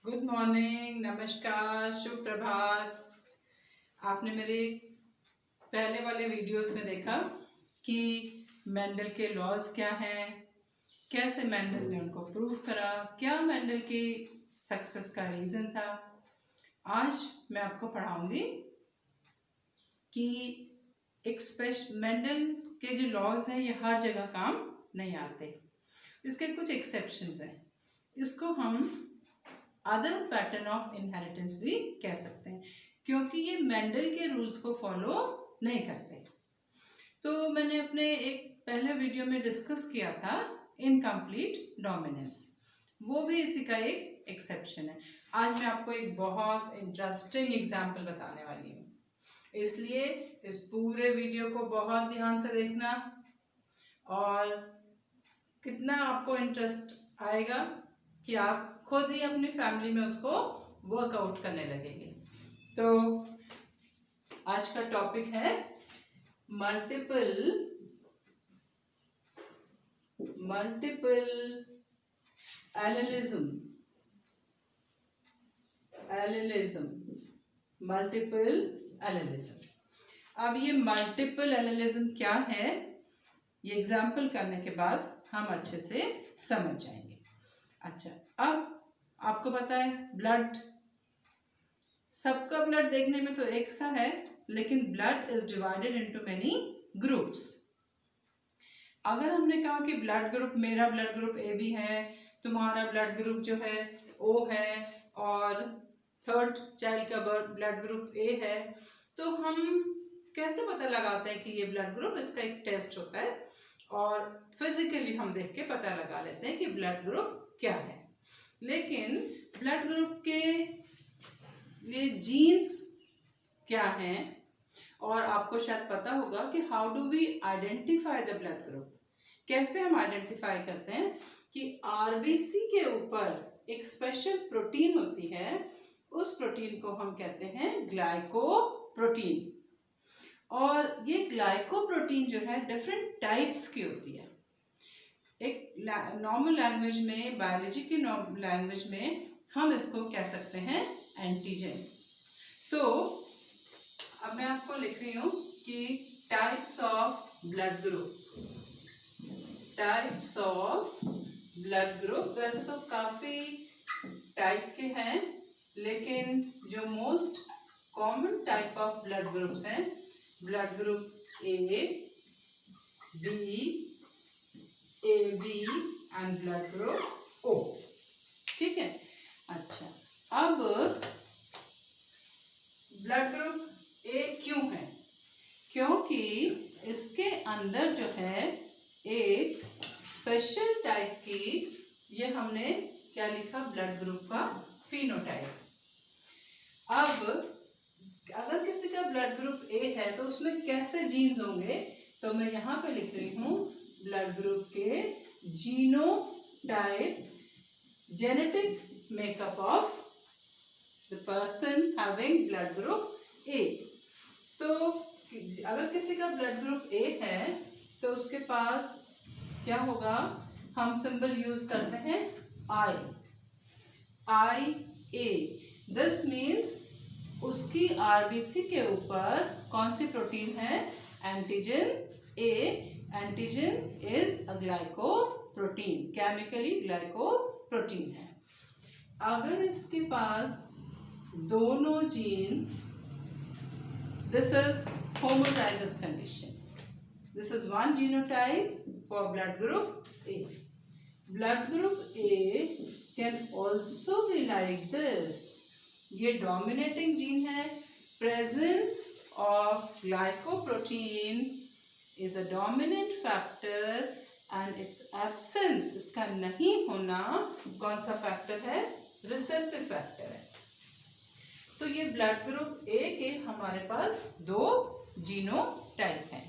Good morning, नमस्कार, शुभ प्रभात। आपने मेरे पहले वाले वीडियोस में देखा कि मेंडल के लॉज क्या हैं, कैसे मेंडल ने उनको प्रूव करा, क्या मेंडल की सक्सेस का रीज़न था। आज मैं आपको पढ़ाऊंगी कि एक मेंडल के जो लॉज हैं ये हर जगह काम नहीं आते, इसके कुछ एक्सेप्शंस हैं। इसको हम अदर पैटर्न ऑफ इनहेरिटेंस भी कह सकते हैं, क्योंकि ये मेंडल के रूल्स को फॉलो नहीं करते। तो मैंने अपने एक पहले वीडियो में डिस्कस किया था इनकम्प्लीट डोमिनेंस, वो भी इसी का एक एक्सेप्शन है। आज मैं आपको एक बहुत इंटरेस्टिंग एग्जाम्पल बताने वाली हूँ, इसलिए इस पूरे वीडियो को बहुत ध्यान से देखना और कितना आपको इंटरेस्ट आएगा कि आप खुद ही अपनी फैमिली में उसको वर्कआउट करने लगेंगे। तो आज का टॉपिक है मल्टीपल एलिलिज्म। Multiple allelism. अब ये मल्टीपल एलिलिज्म क्या है, ये एग्जाम्पल करने के बाद हम अच्छे से समझ जाएंगे। अच्छा, अब आपको पता है ब्लड, सबका ब्लड देखने में तो एक सा है, लेकिन blood is divided into many groups. अगर हमने कहा कि ब्लड ग्रुप, मेरा ब्लड ग्रुप ए बी है, तुम्हारा ब्लड ग्रुप जो है ओ है, और थर्ड चाइल्ड का ब्लड ग्रुप ए है, तो हम कैसे पता लगाते हैं कि ये ब्लड ग्रुप, इसका एक टेस्ट होता है और फिजिकली हम देख के पता लगा लेते हैं कि ब्लड ग्रुप क्या है। लेकिन ब्लड ग्रुप के लिए जीन्स क्या हैं, और आपको शायद पता होगा कि how do we identify the blood group. कैसे हम आइडेंटिफाई करते हैं कि आरबीसी के ऊपर एक स्पेशल प्रोटीन होती है, उस प्रोटीन को हम कहते हैं ग्लाइकोप्रोटीन। और ये ग्लाइकोप्रोटीन जो है डिफरेंट टाइप्स की होती है। एक नॉर्मल लैंग्वेज में, बायोलॉजी की लैंग्वेज में हम इसको कह सकते हैं एंटीजन। तो अब मैं आपको लिख रही हूँ कि types of blood group. Types of blood group वैसे तो काफ़ी टाइप के हैं, लेकिन जो most common type of blood groups हैं, blood group A B, AB and blood group O। ठीक है। अच्छा, अब ब्लड ग्रुप A क्यों है? क्योंकि इसके अंदर जो है एक स्पेशल टाइप की, ये हमने क्या लिखा, ब्लड ग्रुप का फिनोटाइप। अब अगर किसी का ब्लड ग्रुप A है तो उसमें कैसे जीन्स होंगे, तो मैं यहाँ पे लिख रही हूँ ब्लड ग्रुप के genotype, genetic makeup of the person having blood group ए। तो अगर किसी का ब्लड ग्रुप ए है तो उसके पास क्या होगा, हम सिंबल यूज करते हैं आई ए। दिस मीन्स उसकी आरबीसी के ऊपर कौन सी प्रोटीन है, antigen A. Antigen is a glycoprotein, chemically glycoprotein है। अगर इसके पास दोनों gene, this is homozygous condition, this is one genotype for blood group A. Blood group A can also be like this, ये dominating gene है, presence of glycoprotein is a dominant factor and its absence, इसका नहीं होना कौन सा factor है, recessive factor है। तो ये ब्लड ग्रुप ए के हमारे पास दो जीनोटाइप हैं।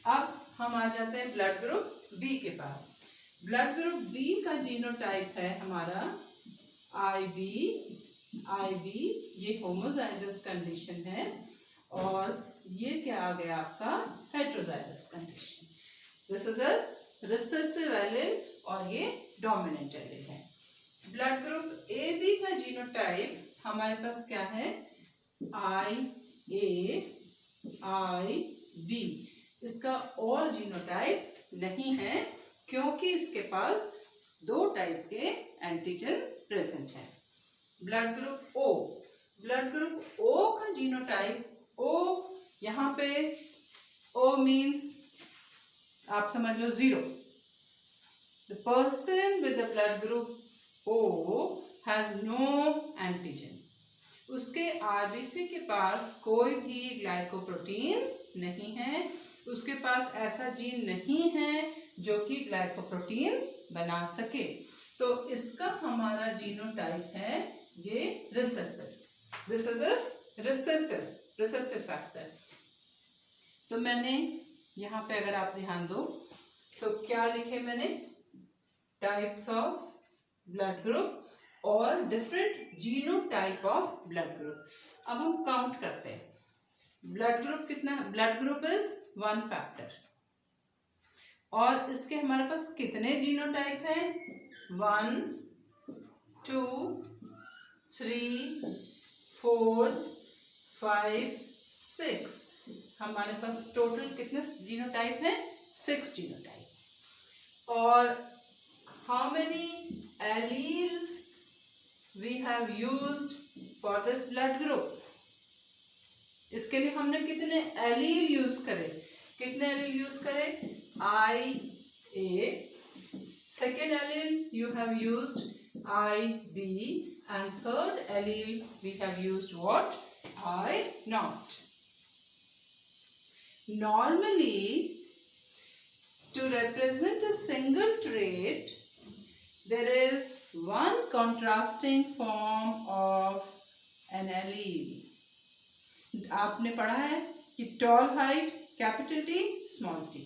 अब हम आ जाते हैं ब्लड ग्रुप बी के पास। ब्लड ग्रुप बी का जीनोटाइप है हमारा आई बी, ये होमोजाइगस कंडीशन है, और ये क्या आ गया आपका, heterozygous condition. This is a recessive allele और ये डोमिनेंट एलील है। ब्लड ग्रुप ए बी का जीनोटाइप हमारे पास क्या है, IA IB। इसका और जीनोटाइप नहीं है क्योंकि इसके पास 2 टाइप के एंटीजन प्रेजेंट है। Blood group O, blood group O का जीनोटाइप, O यहाँ पे O मीन्स आप समझ लो 0। The person with the blood group O has no antigen। उसके RBC के पास कोई भी ग्लाइकोप्रोटीन नहीं है, उसके पास ऐसा जीन नहीं है जो कि ग्लाइकोप्रोटीन बना सके। तो इसका हमारा जीनोटाइप है ये recessive. This is a recessive factor. तो मैंने यहाँ पे अगर आप ध्यान दो तो क्या लिखे मैंने, टाइप्स ऑफ ब्लड ग्रुप और different genotype of blood group. अब हम काउंट करते हैं ब्लड ग्रुप कितना, ब्लड ग्रुप इज 1 फैक्टर और इसके हमारे पास कितने जीनोटाइप हैं, 1 2 3 4 5 6। हमारे पास टोटल कितने जीनोटाइप हैं, 6 जीनोटाइप। और how many alleles we have used for this blood group, इसके लिए हमने कितने एलील यूज करे, कितने एलील यूज करे, IA। Second allele you have used IB and third allele we have used what, I0। Normally to represent a single trait there is one contrasting form of an allele। आपने पढ़ा है कि tall height capital T small t,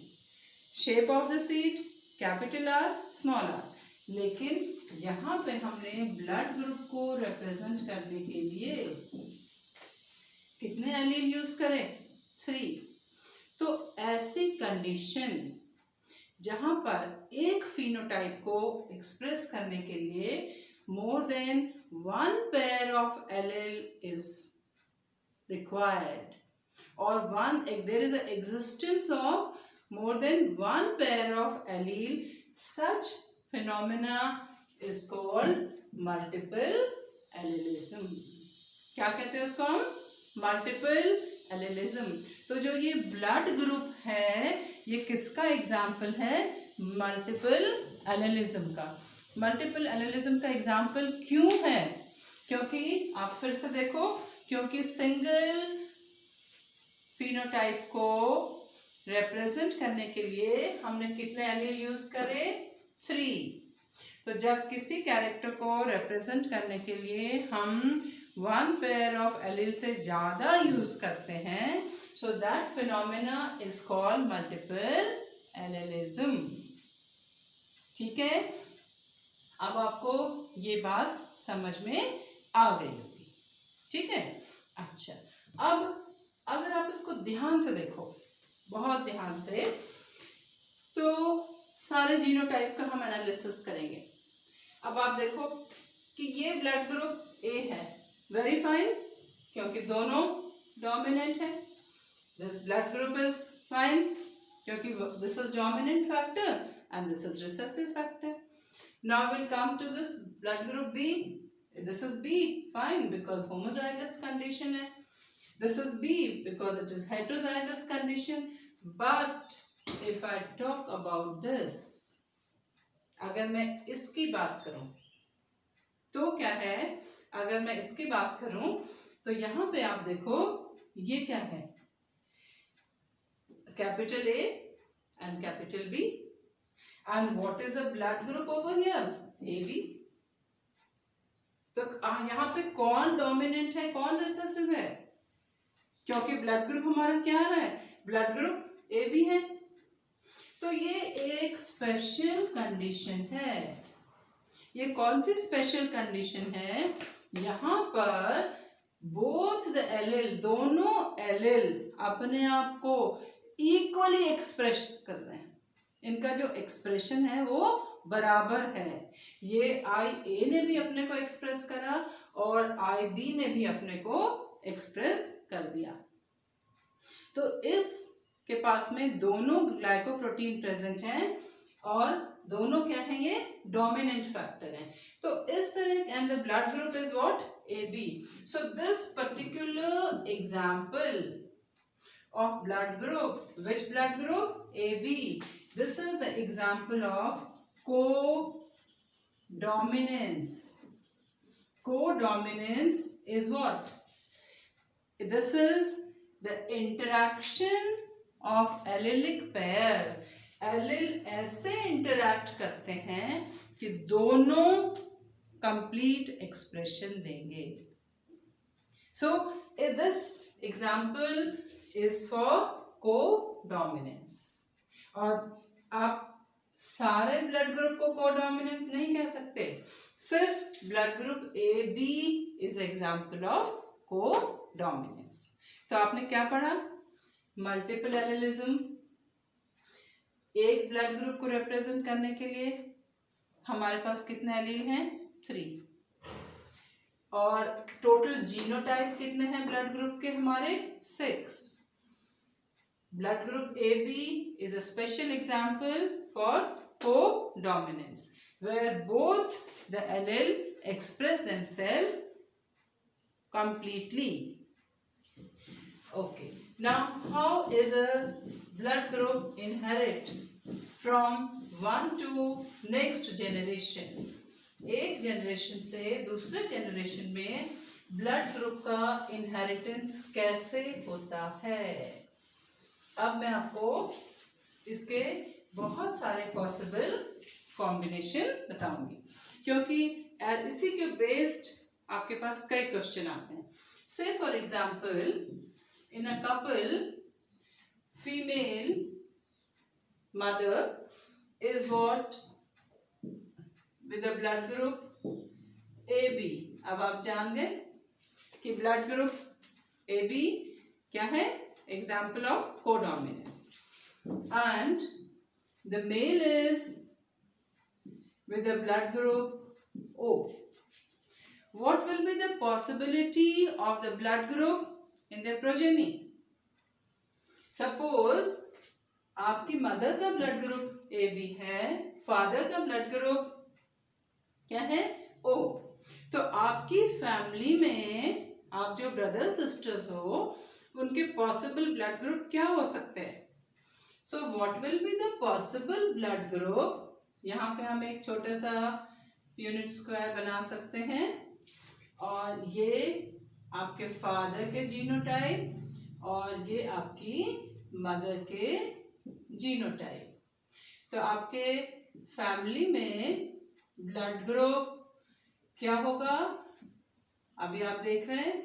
shape of the seed capital R small r। लेकिन यहाँ पे हमने blood group को represent करने के लिए कितने एलील यूज करें, 3। तो ऐसी कंडीशन जहां पर एक फिनोटाइप को एक्सप्रेस करने के लिए more than 1 pair of allele is required or there is an existence of more than 1 pair of allele, such phenomena is called multiple allelism। क्या कहते हैं उसको हम, मल्टीपल एलेलिज्म। तो जो ये ब्लड ग्रुप है ये किसका एग्जाम्पल है, मल्टीपल एलेलिज्म का। मल्टीपल एलेलिज्म का एग्जाम्पल क्यों है, क्योंकि आप फिर से देखो, क्योंकि सिंगल फिनोटाइप को रिप्रेजेंट करने के लिए हमने कितने एलील यूज करे, 3। तो जब किसी कैरेक्टर को रिप्रेजेंट करने के लिए हम 1 पेयर ऑफ एलील से ज्यादा यूज करते हैं, so that phenomena is called multiple allelism. ठीक है, अब आपको ये बात समझ में आ गई होगी। ठीक है, अच्छा अब अगर आप इसको ध्यान से देखो, बहुत ध्यान से, तो सारे जीनोटाइप का हम एनालिसिस करेंगे। अब आप देखो कि ये ब्लड ग्रुप ए है, वेरी फाइन, क्योंकि दोनों डोमिनेंट है। This blood group is fine क्योंकि this is dominant factor and this is recessive factor. Now will come to this blood group B. This is B, fine, because homozygous condition है. This is B because it is heterozygous condition. But if I talk about this, अगर मैं इसकी बात करूं तो क्या है, अगर मैं इसकी बात करूं तो यहाँ पे आप देखो ये क्या है, capital A and capital B, and what is a blood group over here, AB। तो यहाँ पे कौन डोमिनेंट है, कौन रिसेसिव है, क्योंकि ब्लड ग्रुप हमारा क्या है, ब्लड ग्रुप ए बी है। तो ये एक स्पेशल कंडीशन है। ये कौन सी स्पेशल कंडीशन है, यहाँ पर बोथ द एलील, दोनों एलील अपने आप को इक्वली एक्सप्रेस कर रहे हैं। इनका जो एक्सप्रेशन है वो बराबर है। ये IA ने भी अपने को एक्सप्रेस करा और IB ने भी अपने को एक्सप्रेस कर दिया। तो इसके पास में दोनों ग्लाइकोप्रोटीन प्रेजेंट हैं और दोनों क्या है, ये डोमिनेंट फैक्टर हैं। तो इस तरह and the blood group is what, AB। So this particular example of blood group, which blood group, AB, this is the example of codominance. Codominance is what, this is the interaction of allelic pair. Allele ऐसे interact करते हैं कि दोनों complete expression देंगे। So this example is for codominance। और आप सारे blood group को कोडोमिनेंस नहीं कह सकते, सिर्फ blood group AB is example of codominance. तो आपने क्या पढ़ा, मल्टीपल एलिलिज्म। एक ब्लड ग्रुप को रिप्रेजेंट करने के लिए हमारे पास कितने एलील हैं, 3। और टोटल जीनोटाइप कितने हैं ब्लड ग्रुप के हमारे, 6। Blood group AB is a special example for codominance, where both the allele express themselves completely. Okay. Now, how is a blood group inherit from one to next generation? एक generation से दूसरे generation में blood group का inheritance कैसे होता है? अब मैं आपको इसके बहुत सारे पॉसिबल कॉम्बिनेशन बताऊंगी, क्योंकि इसी के बेस्ड आपके पास कई क्वेश्चन आते हैं। से for example, in a couple, female mother is what, with the blood group AB। अब आप जान गए कि ब्लड ग्रुप AB क्या है, example of codominance, and the male is with the blood group O. What will be the possibility of the blood group in their progeny? Suppose आपकी mother का blood group AB है, father का blood group क्या है, O। तो आपकी family में आप जो ब्रदर सिस्टर्स हो उनके पॉसिबल ब्लड ग्रुप क्या हो सकते हैं? सो what will be the possible blood group? यहाँ पे हम एक छोटा सा यूनिट स्क्वायर बना सकते हैं और ये आपके फादर के जीनोटाइप और ये आपकी मदर के जीनोटाइप। तो आपके फैमिली में ब्लड ग्रुप क्या होगा? अभी आप देख रहे हैं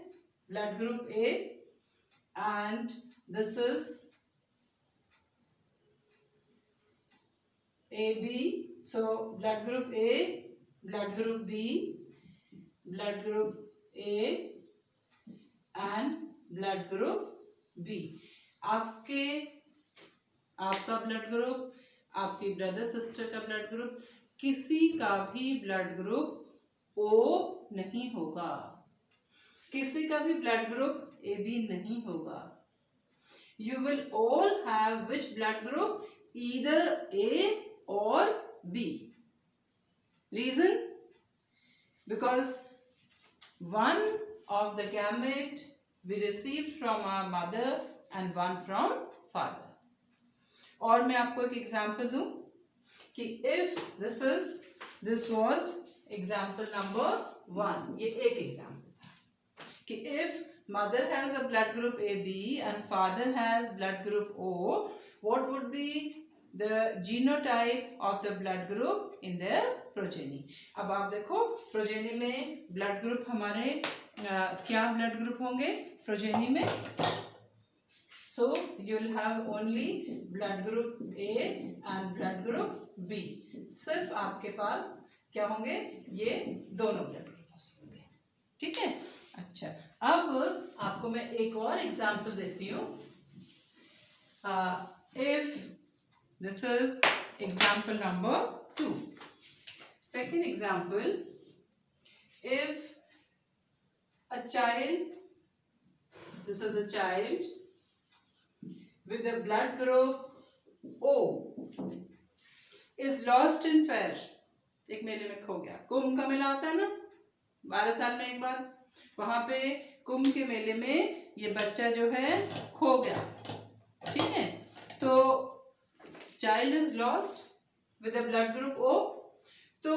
blood group A, and this is AB. So blood group A, blood group B, blood group A and blood group B. आपका ब्लड ग्रुप, आपकी ब्रदर सिस्टर का ब्लड ग्रुप, किसी का भी ब्लड ग्रुप O नहीं होगा, किसी का भी ब्लड ग्रुप AB नहीं होगा। You will all have which blood group? Either A or B. Reason? Because one of the gamete we received from our mother and one from father. और मैं आपको एक एग्जाम्पल दूं कि if this was example number 1, ये एक example था कि if mother has a blood group AB and father has blood group O, what would be the genotype of the blood group in their progeny? अब आप देखो progeny में blood group हमारे क्या blood group होंगे progeny में? So you will have only blood group A and blood group B. सिर्फ आपके पास क्या होंगे? ये दोनों blood group हो सकते हैं, ठीक है? अच्छा, अब आपको मैं एक और एग्जाम्पल देती हूँ। If this is example number 2, second example, if a child, this is a child with the blood group O is lost in fair, एक मेले में खो गया। कुंभ का मेला होता है ना 12 साल में एक बार, वहां पे कुंभ के मेले में ये बच्चा जो है खो गया, ठीक है। तो child is lost with a blood group O, तो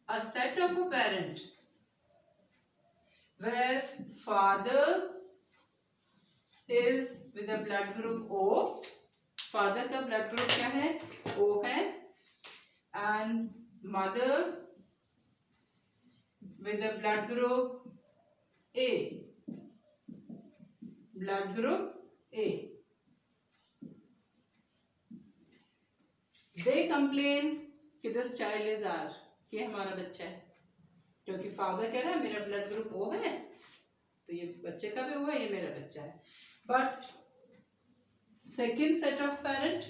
a set of a parent where father is with a blood group O, father का blood group क्या है, O है, and mother with the blood group A, blood group A, they complain कि this child is are, ये हमारा बच्चा है, क्योंकि फादर कह रहा है मेरा ब्लड ग्रुप O है, तो ये बच्चे का भी हुआ, ये मेरा बच्चा है। But second set of parent,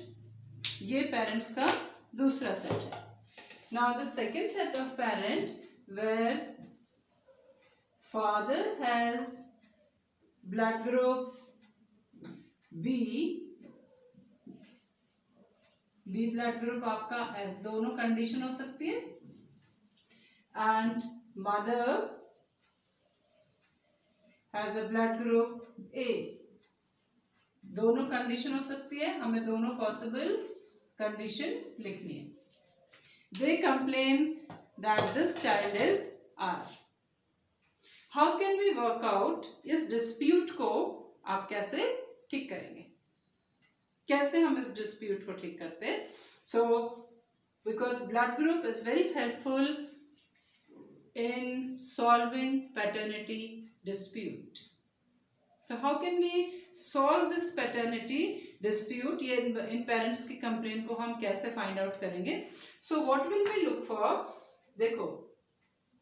ये पेरेंट्स का दूसरा सेट है। Now the second set of parent where father has blood group B, B blood group आपका दोनों कंडीशन हो सकती है, and mother has a blood group A, दोनों कंडीशन हो सकती है, हमें दोनों पॉसिबल कंडीशन लिखनी है। They complain that this child is R। How can we work out, इस डिस्प्यूट को आप कैसे ठीक करेंगे, कैसे हम इस डिस्प्यूट को ठीक करते हैं। So because blood group is very helpful in solving paternity dispute. तो how can we solve this paternity dispute, ये इन पेरेंट्स की कंप्लेन को हम कैसे फाइंड आउट करेंगे। So what will we look for, देखो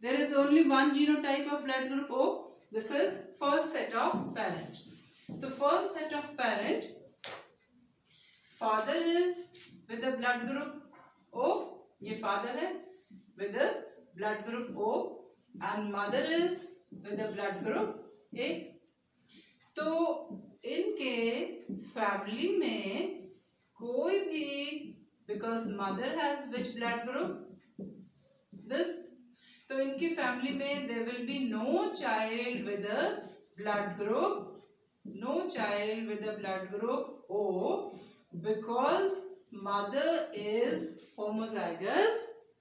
there is only one genotype of blood group O, this is first set of parent. तो first set of parent, father is with the blood group O, ये father है with the blood group O, and mother is with the blood group A। तो इनके family में कोई भी, because mother has which blood group, this, तो इनकी family में there will be no child with the blood group, no child with the blood group O, because mother is homozygous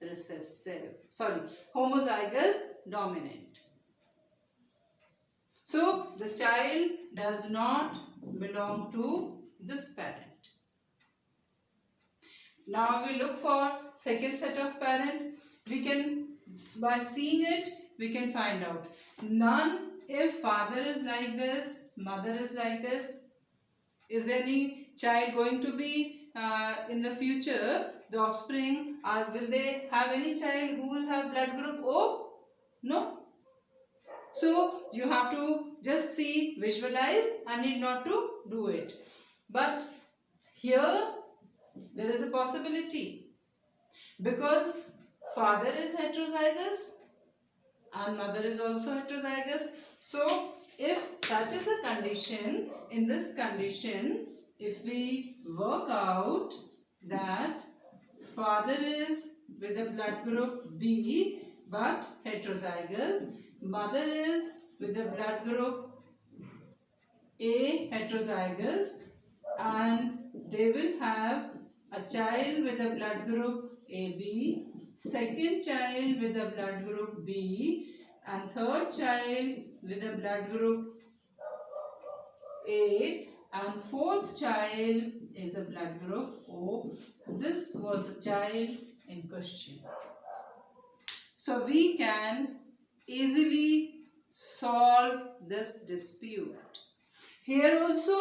recessive, sorry, homozygous dominant. So the child does not belong to this parent. Now we look for second set of parent. We can, by seeing it, we can find out. None, if father is like this, mother is like this, is there any child going to be in the future, the offspring, or will they have any child who will have blood group O? No. So you have to just see, visualize, and need not to do it. But here there is a possibility, because father is heterozygous and mother is also heterozygous. So if such is a condition, in this condition, if we work out that father is with a blood group B but heterozygous, mother is with the blood group A heterozygous, and they will have a child with a blood group AB, second child with a blood group B, and third child with a blood group A, and fourth child is a blood group O. This was the child in question. So we can easily solve this dispute. Here also,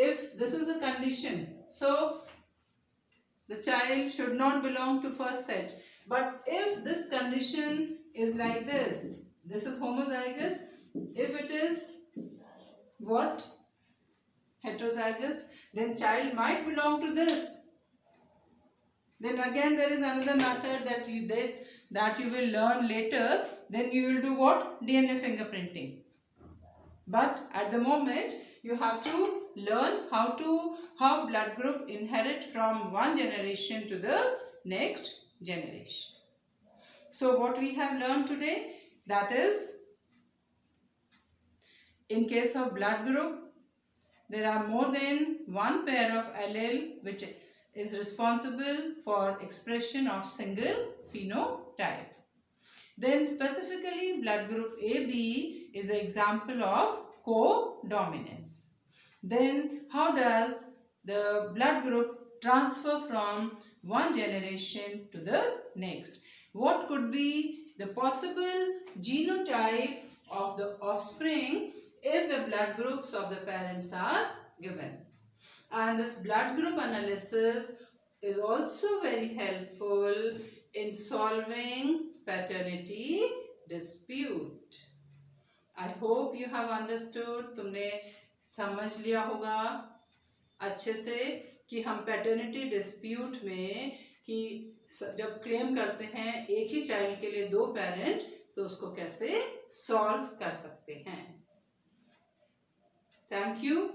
if this is a condition, so the child should not belong to first set. But if this condition is like this is homozygous. If it is what? Heterozygous, then child might belong to this. Then again there is another method that you will learn later. Then you will do what? DNA fingerprinting. But at the moment you have to learn how blood group inherit from one generation to the next generation. So what we have learned today, that is, in case of blood group, there are more than one pair of allele which is responsible for expression of single phenotype. Then specifically blood group AB is an example of codominance. Then how does the blood group transfer from one generation to the next? What could be the possible genotype of the offspring if the blood groups of the parents are given? And this blood group analysis is also very helpful in solving paternity dispute. I hope you have understood. तुमने समझ लिया होगा अच्छे से कि हम paternity dispute में कि जब क्लेम करते हैं एक ही चाइल्ड के लिए 2 पेरेंट, तो उसको कैसे सॉल्व कर सकते हैं. Thank you.